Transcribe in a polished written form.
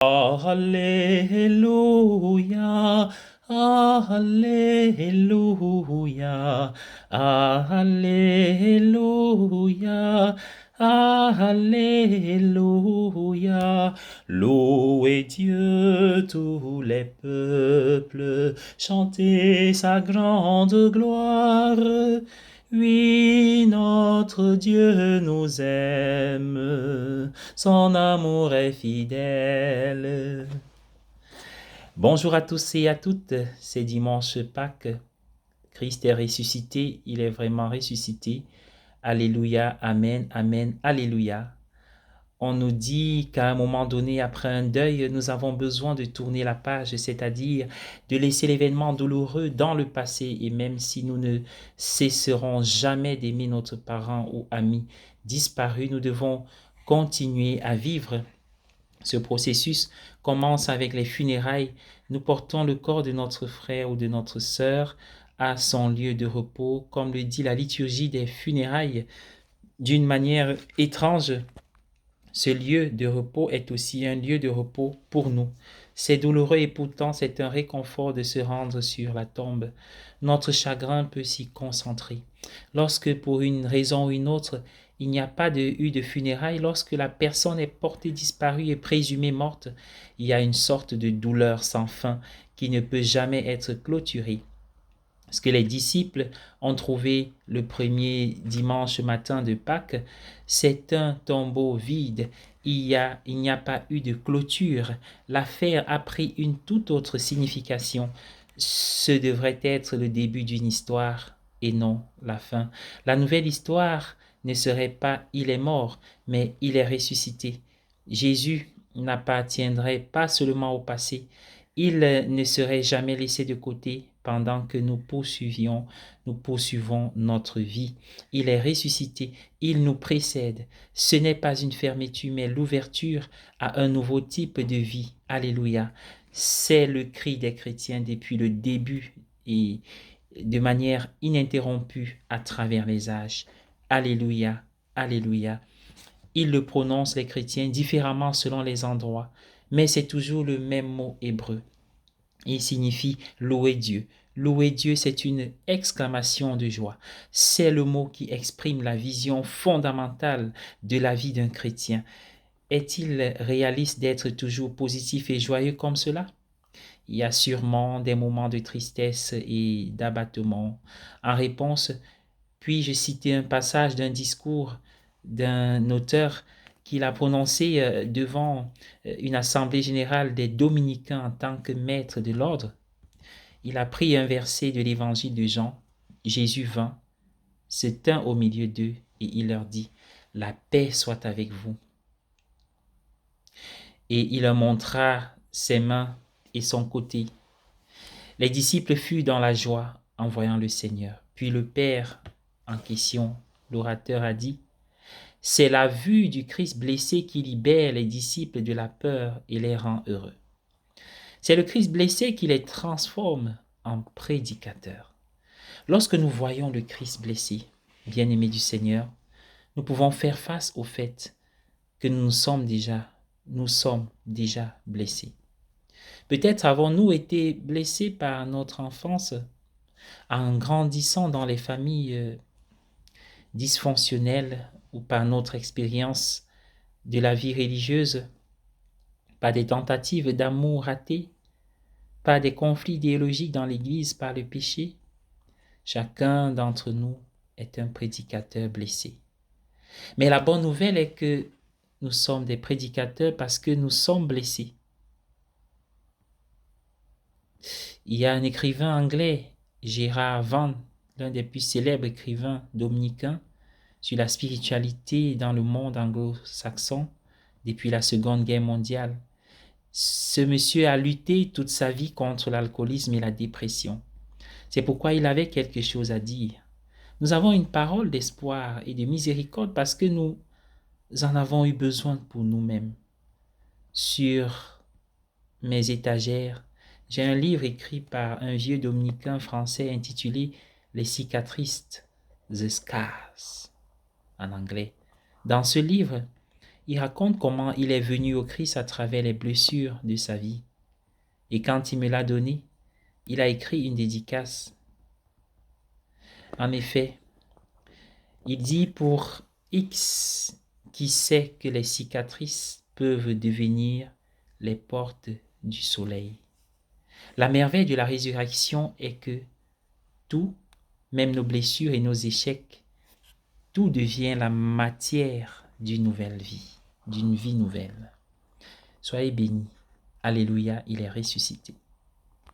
Alléluia, Alléluia, Alléluia, Alléluia. Louez Dieu tous les peuples, chantez sa grande gloire. Oui, notre Dieu nous aime, son amour est fidèle. Bonjour à tous et à toutes, c'est dimanche Pâques. Christ est ressuscité, il est vraiment ressuscité. Alléluia, Amen, Amen, Alléluia. On nous dit qu'à un moment donné, après un deuil, nous avons besoin de tourner la page, c'est-à-dire de laisser l'événement douloureux dans le passé. Et même si nous ne cesserons jamais d'aimer notre parent ou ami disparu, nous devons continuer à vivre. Ce processus commence avec les funérailles. Nous portons le corps de notre frère ou de notre sœur à son lieu de repos, comme le dit la liturgie des funérailles. D'une manière étrange, ce lieu de repos est aussi un lieu de repos pour nous. C'est douloureux et pourtant c'est un réconfort de se rendre sur la tombe. Notre chagrin peut s'y concentrer. Lorsque pour une raison ou une autre, il n'y a pas eu de funérailles, lorsque la personne est portée disparue et présumée morte, il y a une sorte de douleur sans fin qui ne peut jamais être clôturée. Ce que les disciples ont trouvé le premier dimanche matin de Pâques, c'est un tombeau vide. Il n'y a pas eu de clôture. L'affaire a pris une toute autre signification. Ce devrait être le début d'une histoire et non la fin. La nouvelle histoire ne serait pas il est mort, mais il est ressuscité. Jésus n'appartiendrait pas seulement au passé, il ne serait jamais laissé de côté pendant que nous poursuivons notre vie. Il est ressuscité, il nous précède. Ce n'est pas une fermeture, mais l'ouverture à un nouveau type de vie. Alléluia. C'est le cri des chrétiens depuis le début et de manière ininterrompue à travers les âges. Alléluia, Alléluia. Ils le prononcent, les chrétiens, différemment selon les endroits, mais c'est toujours le même mot hébreu. Il signifie louer Dieu. Louer Dieu, c'est une exclamation de joie. C'est le mot qui exprime la vision fondamentale de la vie d'un chrétien. Est-il réaliste d'être toujours positif et joyeux comme cela? Il y a sûrement des moments de tristesse et d'abattement. En réponse, puis-je citer un passage d'un discours d'un auteur qu'il a prononcé devant une assemblée générale des dominicains en tant que maître de l'ordre. Il a pris un verset de l'évangile de Jean. Jésus vint, se tint au milieu d'eux et il leur dit, « La paix soit avec vous. » Et il leur montra ses mains et son côté. Les disciples furent dans la joie en voyant le Seigneur. Puis le Père en question, l'orateur, a dit, « C'est la vue du Christ blessé qui libère les disciples de la peur et les rend heureux. C'est le Christ blessé qui les transforme en prédicateurs. » Lorsque nous voyons le Christ blessé, bien-aimé du Seigneur, nous pouvons faire face au fait que nous sommes déjà blessés. Peut-être avons-nous été blessés par notre enfance en grandissant dans les familles dysfonctionnelles ou par notre expérience de la vie religieuse, par des tentatives d'amour ratées, par des conflits idéologiques dans l'Église, par le péché. Chacun d'entre nous est un prédicateur blessé. Mais la bonne nouvelle est que nous sommes des prédicateurs parce que nous sommes blessés. Il y a un écrivain anglais, Gerard Vann, l'un des plus célèbres écrivains dominicains sur la spiritualité dans le monde anglo-saxon depuis la Seconde Guerre mondiale. Ce monsieur a lutté toute sa vie contre l'alcoolisme et la dépression. C'est pourquoi il avait quelque chose à dire. Nous avons une parole d'espoir et de miséricorde parce que nous en avons eu besoin pour nous-mêmes. Sur mes étagères, j'ai un livre écrit par un vieux dominicain français intitulé « Les cicatrices », « The Scars » en anglais. Dans ce livre, il raconte comment il est venu au Christ à travers les blessures de sa vie. Et quand il me l'a donné, il a écrit une dédicace. En effet, il dit pour X qui sait que les cicatrices peuvent devenir les portes du soleil. La merveille de la résurrection est que tout, même nos blessures et nos échecs, tout devient la matière d'une nouvelle vie, d'une vie nouvelle. Soyez bénis. Alléluia, il est ressuscité.